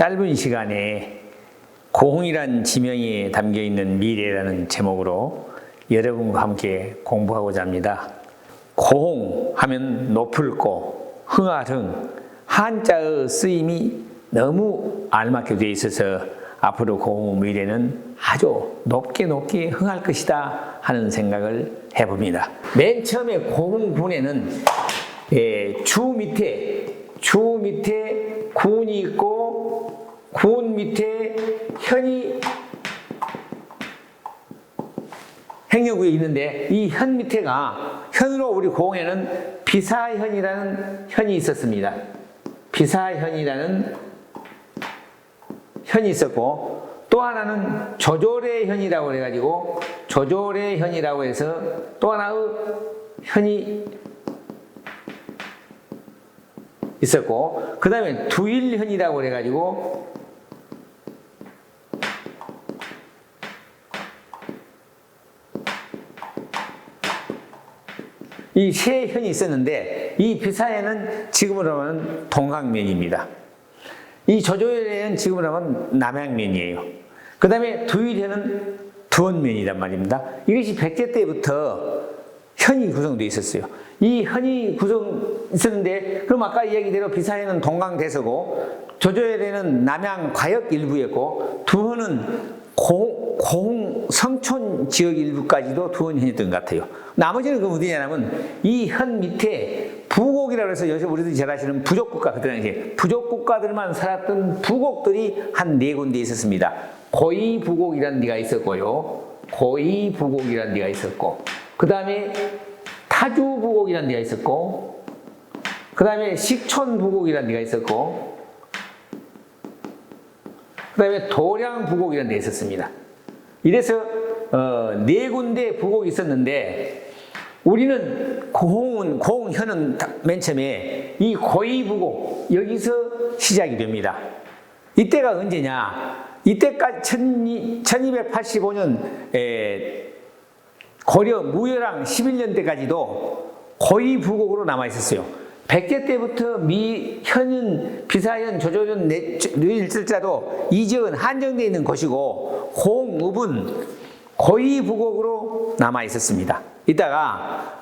짧은 시간에 고흥이란 지명이 담겨있는 미래라는 제목으로 여러분과 함께 공부하고자 합니다. 고흥 하면 높을 곳, 흥하릉, 한자의 쓰임이 너무 알맞게 되어 있어서 앞으로 고흥 미래는 아주 높게 흥할 것이다 하는 생각을 해봅니다. 맨 처음에 고흥군에는 주 밑에 군이 있고 군 밑에 현이 행여구에 있는데 이 현 밑에가 현으로 우리 고흥에는 비사현이라는 현이 있었습니다. 비사현이라는 현이 있었고 또 하나는 조조래현이라고 해가지고 조조래현이라고 해서 또 하나의 현이 있었고 그 다음에 두일현이라고 해가지고 이 세 현이 있었는데 이 비사현은 지금으로 하면 동강면입니다. 이 조조현은 지금으로 하면 남양면이에요. 그 다음에 두일현은 두원면이란 말입니다. 이것이 백제 때부터 현이 구성되어 있었어요. 이 현이 있었는데 그럼 아까 이야기대로 비사현은 동강대서고 조조현에는 남양 과역 일부였고 두현은 고흥 성촌 지역 일부까지도 두원현이었던 것 같아요. 나머지는 그 어디냐면 이 현 밑에 부곡이라고 해서 요새 우리들이 잘 아시는 부족국가, 그때 당시에 부족국가들만 살았던 부곡들이 한 4군데 있었습니다. 고이부곡이라는 데가 있었고요. 고이부곡이라는 데가 있었고 그 다음에 타주부곡이라는 데가 있었고 그 다음에 식촌부곡이라는 데가 있었고 그 다음에 도량부곡이라는 데가 있었습니다. 이래서 4군데 부곡이 있었는데 우리는 고흥현은 맨 처음에 이 고이부곡 여기서 시작이 됩니다. 이때가 언제냐? 이때까지 1285년 고려 무열왕 11년 때까지도 고이부곡으로 남아 있었어요. 백제 때부터 현은 비사현, 조조현, 일절자도 이 지역은 한정되어 있는 곳이고 고흥읍은 고이부곡으로 남아 있었습니다. 이따가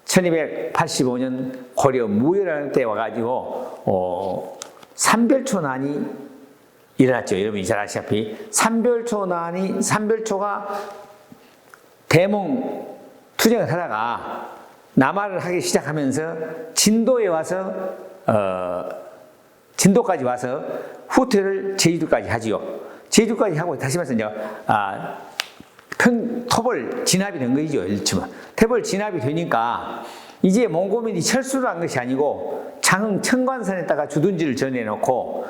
1285년 고려 무열왕 때 와가지고 삼별초난이 일어났죠. 여러분이 잘 아시다시피 삼별초가 대몽 투쟁을 하다가 남하를 하기 시작하면서 진도에 와서 진도까지 와서 후퇴를 제주도까지 하지요. 제주도까지 하고 다시 말해서 이제 토벌 진압이 된 거죠. 일치만 토벌 진압이 되니까 이제 몽고민이 철수를 한 것이 아니고 장흥 청관산에다가 주둔지를 전해놓고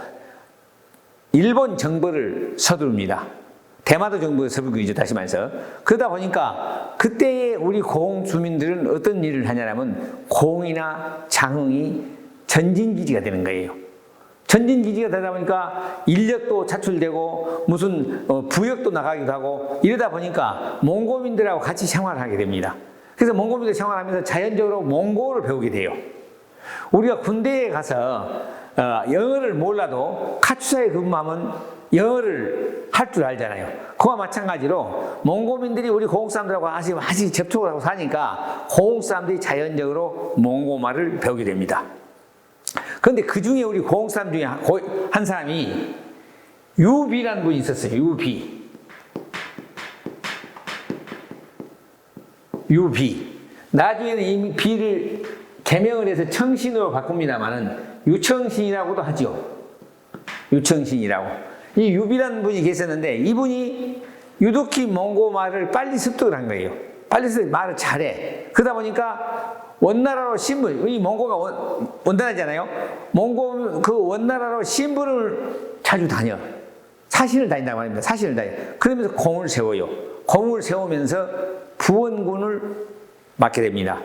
일본 정벌을 서두릅니다. 대마도 정부의 서불군이죠. 다시 말해서. 그러다 보니까 그때의 우리 고흥 주민들은 어떤 일을 하냐면 고흥이나 장흥이 전진기지가 되는 거예요. 전진기지가 되다 보니까 인력도 차출되고 무슨 부역도 나가기도 하고 이러다 보니까 몽고민들하고 같이 생활을 하게 됩니다. 그래서 몽고민들 생활하면서 자연적으로 몽고를 배우게 돼요. 우리가 군대에 가서 영어를 몰라도 카투사에 근무하면 영어를 할 줄 알잖아요. 그와 마찬가지로 몽고민들이 우리 고흥 사람들하고 아직 접촉을 하고 사니까 고흥 사람들이 자연적으로 몽고말을 배우게 됩니다. 그런데 그 중에 우리 고흥 사람 중에 한 사람이 유비라는 분이 있었어요. 유비. 나중에는 이 비를 개명을 해서 청신으로 바꿉니다만은 유청신이라고도 하죠. 유청신이라고. 이 유비라는 분이 계셨는데 이분이 유독히 몽고 말을 빨리 습득을 한 거예요. 빨리 습득 말을 잘해. 그러다 보니까 원나라로 이 몽고가 원나라잖아요. 몽고 그 원나라로 신분을 자주 다녀. 사신을 다닌다고 합니다. 사신을 다녀. 그러면서 공을 세워요. 공을 세우면서 부원군을 맡게 됩니다.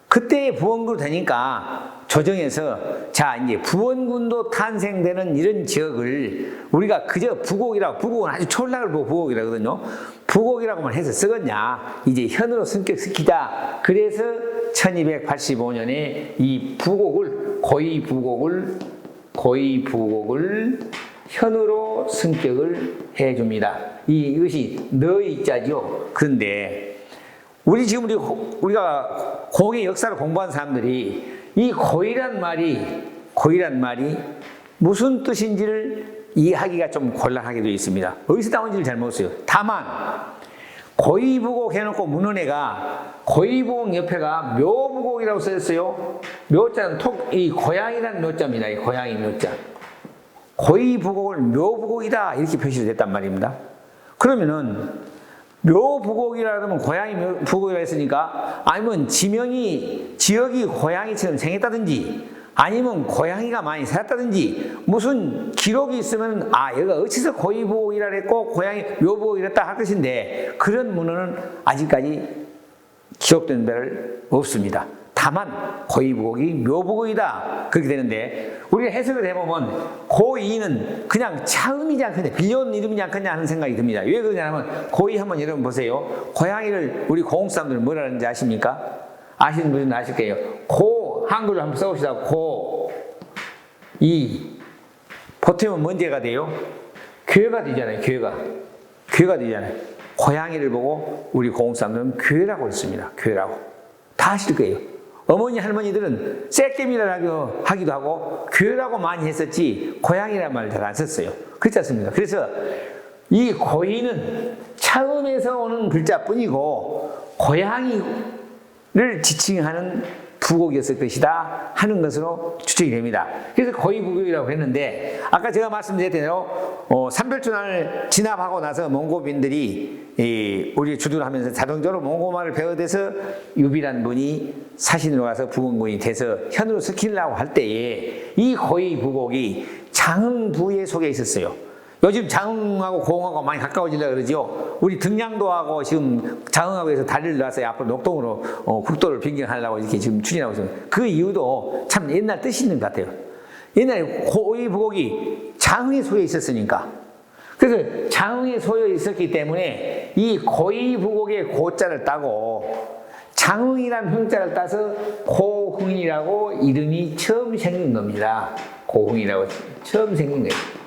그때 부원군 되니까 조정에서 자 이제 부원군도 탄생되는 이런 지역을 우리가 그저 부곡은 아주 촌락을 보고 부곡이라거든요. 부곡이라고만 해서 쓰겠냐. 이제 현으로 승격시키자. 그래서 1285년에 이 부곡을 고이 부곡을 고위부곡을 현으로 승격을 해줍니다. 이것이 너의 자죠. 그런데 지금 우리가 공의 역사를 공부한 사람들이 이 고의란 말이 무슨 뜻인지를 이해하기가 좀 곤란하게 되어 있습니다. 어디서 나온지를 잘 모르겠어요. 다만 고위부곡 해놓고 문헌에가 고위부곡 옆에가 묘부곡이라고 써있어요. 묘자는 이 고양이라는 묘자입니다. 이 고양이 묘자. 고위부곡을 묘부곡이다 이렇게 표시가 됐단 말입니다. 그러면은 묘부곡이라 그러면 고양이 부곡이라 했으니까 아니면 지역이 고양이처럼 생겼다든지 아니면 고양이가 많이 살았다든지 무슨 기록이 있으면 얘가 어디서 고위부곡이라 했고 고양이 묘부곡이라 했다 할 것인데 그런 문헌은 아직까지 기록된 바를 없습니다. 다만 고위부곡이 묘부곡이다 그렇게 되는데 우리가 해석을 해보면 고이는 그냥 차음이지 않겠냐 빌려온 이름이지 않겠냐 하는 생각이 듭니다. 왜 그러냐면 고이 한번 여러분 보세요. 고양이를 우리 고흥 사람들은 뭐라 하는지 아십니까? 아시는 분은 아실 거예요. 한글로 한번 써봅시다. 보태면 뭔 죄가 돼요? 괴가 되잖아요. 괴가 되잖아요. 고양이를 보고 우리 고흥 사람들은 괴라고 했습니다. 괴라고. 다 아실 거예요. 어머니 할머니들은 쌔겜이라고 하기도 하고 괴라고 많이 했었지 고양이란 말을 잘 안 썼어요. 그렇지 않습니까? 그래서 이 고이는 차음에서 오는 글자뿐이고 고양이를 지칭하는 부곡이었을 것이다 하는 것으로 추측이 됩니다. 그래서 고위부곡이라고 했는데 아까 제가 말씀드린 대로 삼별준안을 진압하고 나서 몽고빈들이 우리 주둔을 하면서 자동적으로 몽고말을 배워대서 유비란 분이 사신으로 가서 부원군이 돼서 현으로 섞이려고 할 때에 이 고위부곡이 장흥부에 속에 있었어요. 요즘 장흥하고 고흥하고 많이 가까워지려고 그러죠. 우리 등량도하고 지금 장흥하고 해서 다리를 놨어요. 앞으로 녹동으로 국도를 변경하려고 이렇게 지금 추진하고 있어요. 그 이유도 참 옛날 뜻이 있는 것 같아요. 옛날에 고위부곡이 장흥에 속해 있었으니까. 그래서 장흥에 속해 있었기 때문에 이 고위부곡의 고자를 따고 장흥이란 흥자를 따서 고흥이라고 이름이 처음 생긴 겁니다. 고흥이라고 처음 생긴 거예요.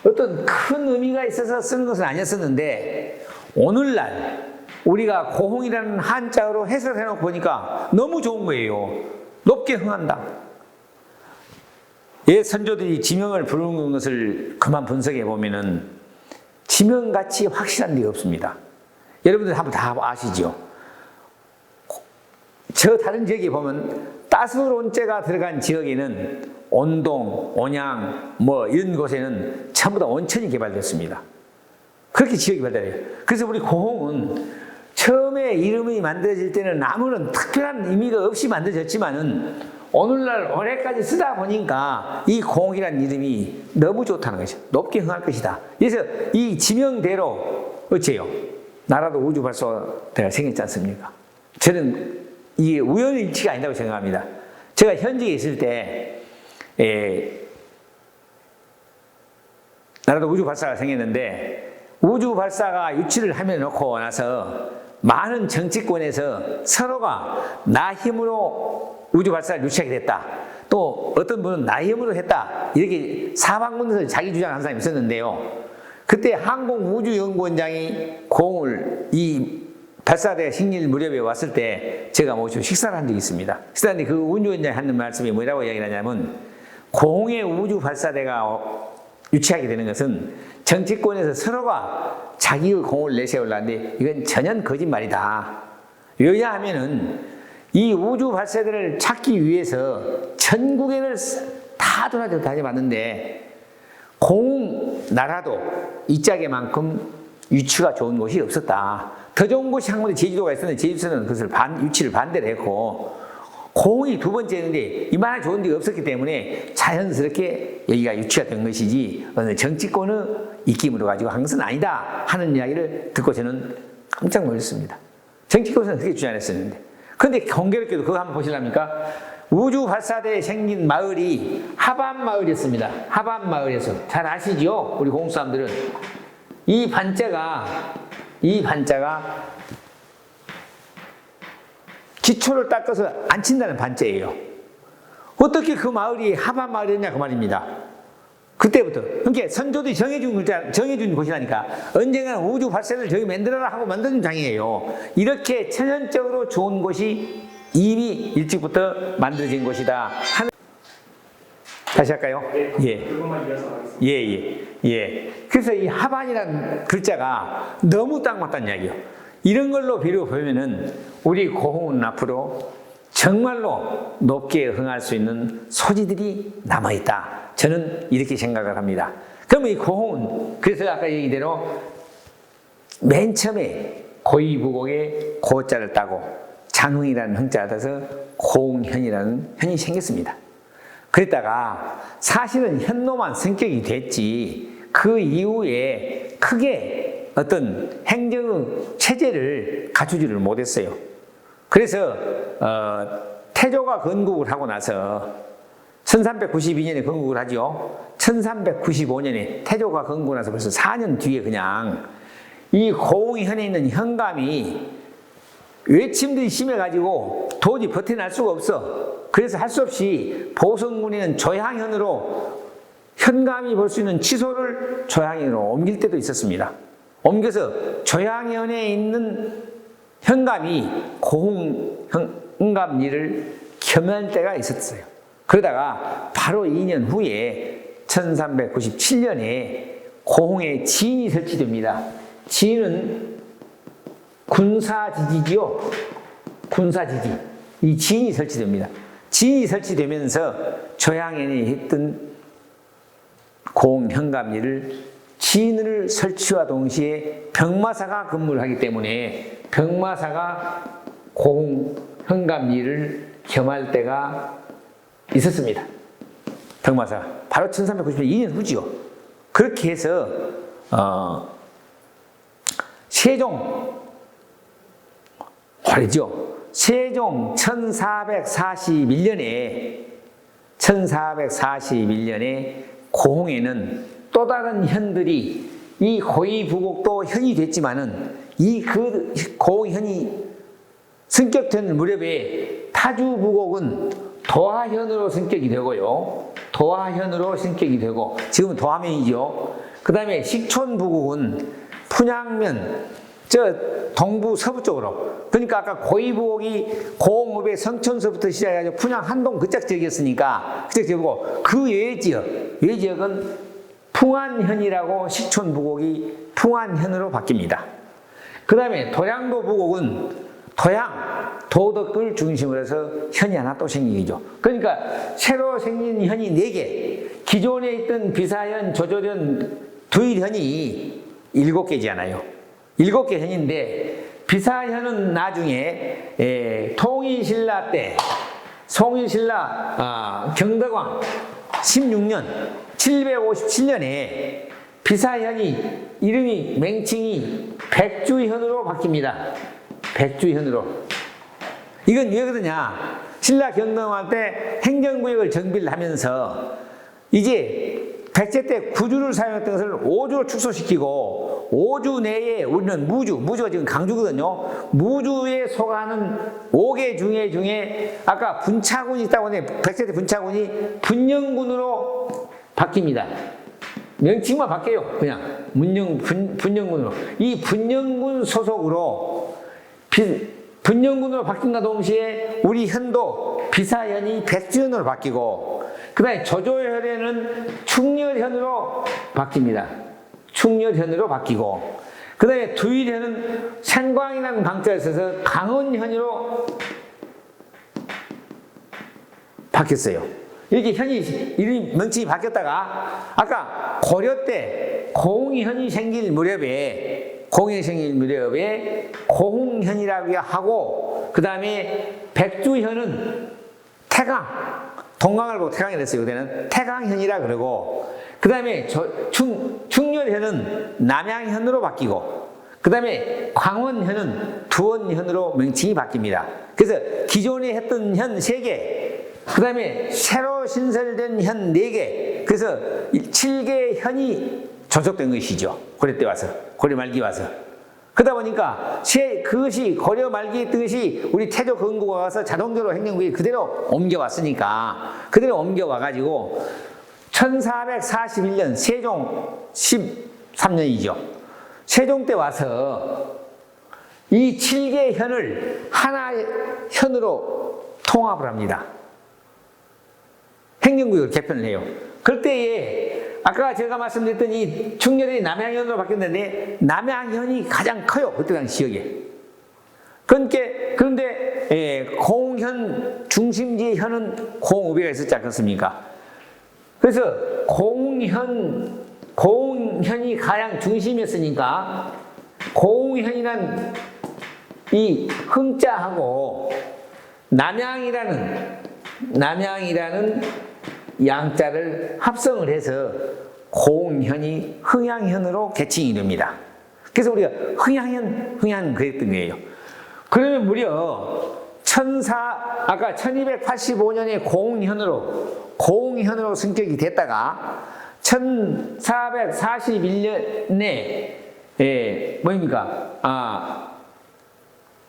어떤 큰 의미가 있어서 쓰는 것은 아니었었는데 오늘날 우리가 고흥이라는 한자어로 해석을 해놓고 보니까 너무 좋은 거예요. 높게 흥한다. 옛 선조들이 지명을 부르는 것을 그만 분석해 보면은 지명같이 확실한 데가 없습니다. 여러분들 한번 다 아시죠? 저 다른 지역에 보면 따스론자가 들어간 지역에는 온동, 온양, 이런 곳에는 전부 다 온천이 개발됐습니다. 그렇게 지역이 발달해요. 그래서 우리 고흥은 처음에 이름이 만들어질 때는 아무런 특별한 의미가 없이 만들어졌지만은 오늘날 올해까지 쓰다 보니까 이 고흥이라는 이름이 너무 좋다는 것이죠. 높게 흥할 것이다. 그래서 이 지명대로 어째요? 나라도 우주발사대가 생겼지 않습니까? 저는 이게 우연일치가 아니라고 생각합니다. 제가 현직에 있을 때 나라도 우주발사가 생겼는데 우주발사가 유치를 하며 놓고 나서 많은 정치권에서 서로가 나 힘으로 우주발사를 유치하게 됐다. 또 어떤 분은 나 힘으로 했다. 이렇게 사방문에서 자기 주장하는 사람이 있었는데요. 그때 항공우주연구원장이 이 발사대가 생길 무렵에 왔을 때 제가 모시고 식사를 한 적이 있습니다. 식사하는데 그 우주원장이 하는 말씀이 뭐라고 이야기하냐면 공의 우주 발사대가 유치하게 되는 것은 정치권에서 서로가 자기의 공을 내세우려는데 이건 전혀 거짓말이다. 왜냐하면은 이 우주 발사대를 찾기 위해서 전국에를 다 다녀봤는데 나라도 이 짝에만큼 유치가 좋은 곳이 없었다. 더 좋은 곳이 한국에 제주도가 있었는데 제주도는 그것을 유치를 반대를 했고 공이 두 번째였는데 이만한 좋은 데가 없었기 때문에 자연스럽게 여기가 유치가 된 것이지 어느 정치권의 입김으로 가지고 한 것은 아니다 하는 이야기를 듣고 저는 깜짝 놀랐습니다. 정치권에서는 그렇게 주장했었는데 그런데 공교롭게도 그거 한번 보시랍니까? 우주 발사대에 생긴 마을이 하반마을이었습니다. 하반마을에서 잘 아시죠? 우리 공수 사람들은 이 반자가 기초를 닦아서 안 친다는 반자예요. 어떻게 그 마을이 하반 마을이었냐 그 말입니다. 그때부터. 그러니까 선조들이 정해준 곳이라니까. 언젠가는 우주 발생을 저기 만들어라 하고 만든 장이에요. 이렇게 천연적으로 좋은 곳이 이미 일찍부터 만들어진 곳이다. 다시 할까요? 예. 그것만 이어서 하겠습니다. 예. 그래서 이 하반이라는 글자가 너무 딱 맞다는 이야기예요. 이런 걸로 비교 보면은 우리 고흥은 앞으로 정말로 높게 흥할 수 있는 소지들이 남아있다. 저는 이렇게 생각을 합니다. 그러면 이 고흥은, 그래서 아까 얘기대로 맨 처음에 고이부곡에 고자를 따고 장흥이라는 흥자가 돼서 고흥현이라는 현이 생겼습니다. 그랬다가 사실은 현노만 성격이 됐지 그 이후에 크게 어떤 행정 체제를 갖추지를 못했어요. 그래서 태조가 건국을 하고 나서 1392년에 건국을 하죠. 1395년에 태조가 건국을 나서 벌써 4년 뒤에 그냥 이 고흥현에 있는 현감이 외침들이 심해가지고 도저히 버텨낼 수가 없어. 그래서 할 수 없이 보성군에는 조향현으로 현감이 볼 수 있는 치소를 조향현으로 옮길 때도 있었습니다. 옮겨서 조향현에 있는 현감이 고흥 현감리를 겸할 때가 있었어요. 그러다가 바로 2년 후에 1397년에 고흥에 지인이 설치됩니다. 지인은 군사지지지요. 군사지지. 이 지인이 설치됩니다. 지인이 설치되면서 조향현이 했던 고흥 현감리를 지인을 설치와 동시에 병마사가 근무를 하기 때문에 병마사가 고흥 현감리를 겸할 때가 있었습니다. 병마사가. 바로 1390년 2년 후지요. 그렇게 해서 세종 말이죠. 세종 1441년에 고흥에는 또 다른 현들이 이 고이부곡도 현이 됐지만은 이 그 고흥현이 승격된 무렵에 타주부곡은 도하현으로 승격이 되고요. 도하현으로 승격이 되고 지금은 도하면이죠. 그 다음에 식촌부곡은 푼양면 저 동부 서부 쪽으로. 그러니까 아까 고이부곡이 고흥읍의 성촌서부터 시작해서 푼양 한동 그쪽 지역이었으니까 그쪽 지역이고 그 외 지역은 풍안현이라고 식촌부곡이 풍안현으로 바뀝니다. 그 다음에 도량도 부곡은 도양, 도덕을 중심으로 해서 현이 하나 또 생기죠. 그러니까 새로 생긴 현이 4개, 기존에 있던 비사현, 조조현, 두일현이 7개잖아요. 7개 현인데 비사현은 나중에 통일신라 때 송일신라 경덕왕 16년 757년에 비사현이 이름이 맹칭이 백주현으로 바뀝니다. 백주현으로. 이건 왜 그러냐? 신라 경덕왕 때 행정구역을 정비를 하면서 이제 백제 때 구주를 사용했던 것을 오주로 축소시키고 오주 내에 우리는 무주가 지금 강주거든요. 무주에 속하는 5개 중에 아까 분차군이 있다고 했는데 백제 때 분차군이 분영군으로 바뀝니다. 명칭만 바뀌어요. 그냥 분영군으로. 이 분영군 소속으로 분영군으로 바뀐과 동시에 우리 현도 비사현이 백주현으로 바뀌고 그 다음에 조조현에는 충렬현으로 바뀝니다. 충렬현으로 바뀌고 그 다음에 두일현은 생광이라는 강자가 있어서 강원현으로 바뀌었어요. 이렇게 현이 이름이 명칭이 바뀌었다가 아까 고려 때 고흥현이 생길 무렵에 고흥현이라고 하고 그 다음에 백주현은 태강 동강을 보고 태강이 됐어요. 그때는 태강현이라 그러고 그 다음에 충렬현은 남양현으로 바뀌고 그 다음에 광원현은 두원현으로 명칭이 바뀝니다. 그래서 기존에 했던 현 3개 그 다음에 새로 신설된 현 4개 그래서 7개 현이 조속된 것이죠. 고려 때 와서 고려 말기 와서 그러다 보니까 그것이 고려 말기에 있던 것이 우리 태조 건국에 가서 자동적으로 행정국이 그대로 옮겨왔으니까 그대로 옮겨와가지고 1441년 세종 13년이죠. 세종 때 와서 이 7개 현을 하나의 현으로 통합을 합니다. 행정구역을 개편을 해요. 그때에 아까 제가 말씀드렸던 이 충렬이 남양현으로 바뀌었는데 남양현이 가장 커요. 그때 당시 지역에. 그런데 공현 중심지의 현은 공읍에가 있었지 않겠습니까? 그래서 공현이 가장 중심이었으니까 공현이란 이 흥자하고 남양이라는 양자를 합성을 해서 공현이 흥양현으로 개칭이 됩니다. 그래서 우리가 흥양 그랬던 거예요. 그러면 무려 아까 1285년에 공현으로 성격이 됐다가 1441년에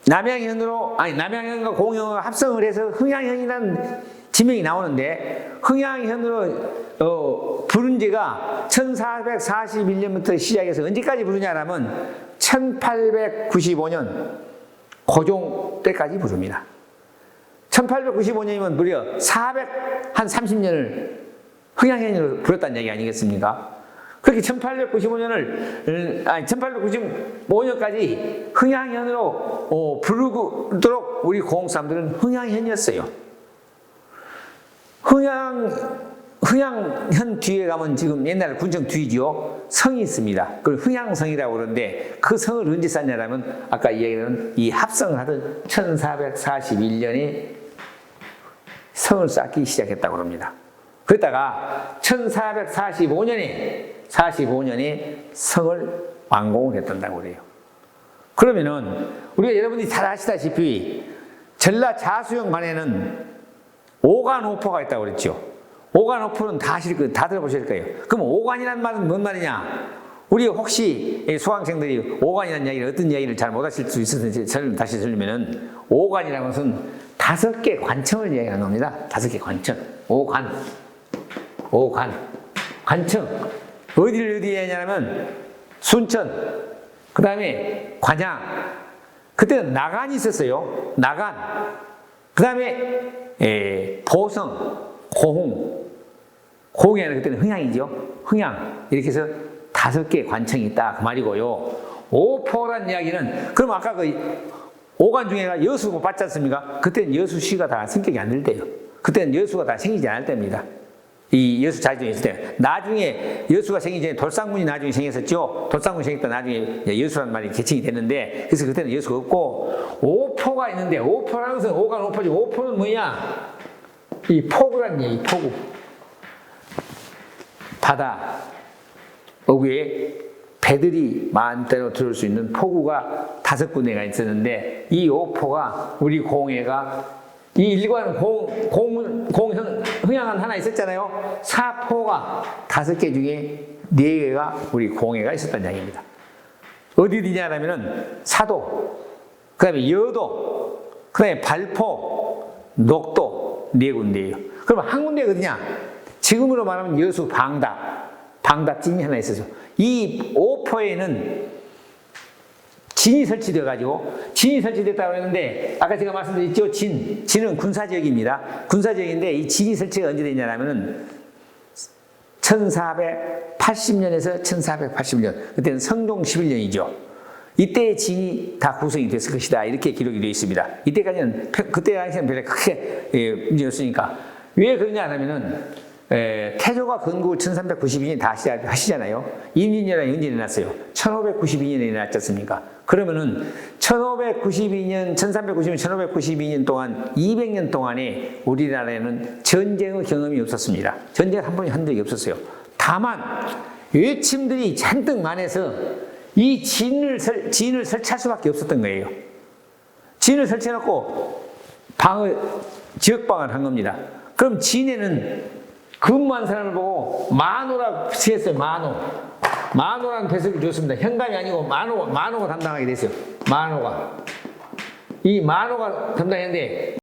남양현과 공현을 합성을 해서 흥양현이라는 지명이 나오는데 흥양현으로 부른 지가 1441년부터 시작해서 언제까지 부르냐면 1895년 고종 때까지 부릅니다. 1895년이면 무려 430년을 흥양현으로 불렀다는 얘기 아니겠습니까? 그렇게 1895년까지 흥양현으로 부르도록 우리 고흥 사람들은 흥양현이었어요. 흥양현 뒤에 가면 지금 옛날 군청 뒤죠. 성이 있습니다. 그걸 흥양성이라고 그러는데 그 성을 언제 쌓냐면 아까 이야기하는 이 합성을 하던 1441년에 성을 쌓기 시작했다고 합니다. 그러다가 1445년에 성을 완공을 했던다고 그래요. 그러면은 우리가 여러분들이 잘 아시다시피 전라자수영만에는 오간오포가 있다고 그랬죠. 오간오포는 다 들어보실 거예요. 그럼 오간이라는 말은 뭔 말이냐? 우리 혹시 수강생들이 오간이라는 이야기를 어떤 이야기를 잘 못하실 수 있어서 다시 설명하면은 오간이라는 것은 5개 관청을 이야기하는 겁니다. 5개 관청. 관청. 어디를 얘기하냐면 순천, 그 다음에 관양, 그때는 나간이 있었어요. 나간. 그 다음에 보성, 고흥이 아니라 그때는 흥양이죠. 흥양. 이렇게 해서 5개 관청이 있다. 그 말이고요. 오포란 이야기는, 그럼 아까 그 오간 중에가 여수고 봤지 않습니까? 그때는 여수시가 다 성격이 안 될 때예요. 그때는 여수가 다 생기지 않을 때입니다. 이 여수 자주에 있을 때. 나중에 여수가 생기기 전에 돌상군이 나중에 생겼었죠. 돌상군이 생겼다 나중에 여수라는 말이 개칭이 됐는데, 그래서 그때는 여수가 없고, 오포가 있는데, 오포라는 것은 오간 오포지. 오포는 뭐냐? 이 포구란 얘기, 포구. 바다, 어구에 배들이 마음대로 들어올 수 있는 포구가 5군데가 있었는데, 이 오포가 우리 공해가 이 일관 흥양은 하나 있었잖아요. 사포가 5개 중에 4개가 우리 공해가 있었다는 이야기입니다. 어디 어디냐면은 사도, 그 다음에 여도, 그 다음에 발포, 녹도 4군데예요. 그럼 한 군데가 어디냐? 지금으로 말하면 여수 방답진이 하나 있었죠. 이 오포에는 진이 설치됐다고 했는데, 아까 제가 말씀드렸죠. 진은 군사지역입니다. 군사지역인데, 이 진이 설치가 언제 됐냐면은 1480년에서 1480년, 그때는 성종 11년이죠. 이때 진이 다 구성이 됐을 것이다. 이렇게 기록이 되어 있습니다. 이때까지는, 그때 당시에는 별로 크게 문제였으니까. 왜 그러냐 하면은, 태조가 건국을 1392년에 다 하시잖아요. 임진왜란이 언제 일어났어요? 1592년에 일어났지 않습니까? 그러면은 1592년 동안 200년 동안에 우리나라에는 전쟁의 경험이 없었습니다. 전쟁을 한 번에 한 적이 없었어요. 다만 외침들이 잔뜩 많아서 이 진을 설치할 수밖에 없었던 거예요. 진을 설치해놓고 지역방을 한 겁니다. 그럼 진에는 근무한 사람을 보고 만호라고 했어요. 만호. 만호라는 배석이 좋습니다. 현감이 아니고 만호가 담당하게 됐어요. 만호가. 이 만호가 담당했는데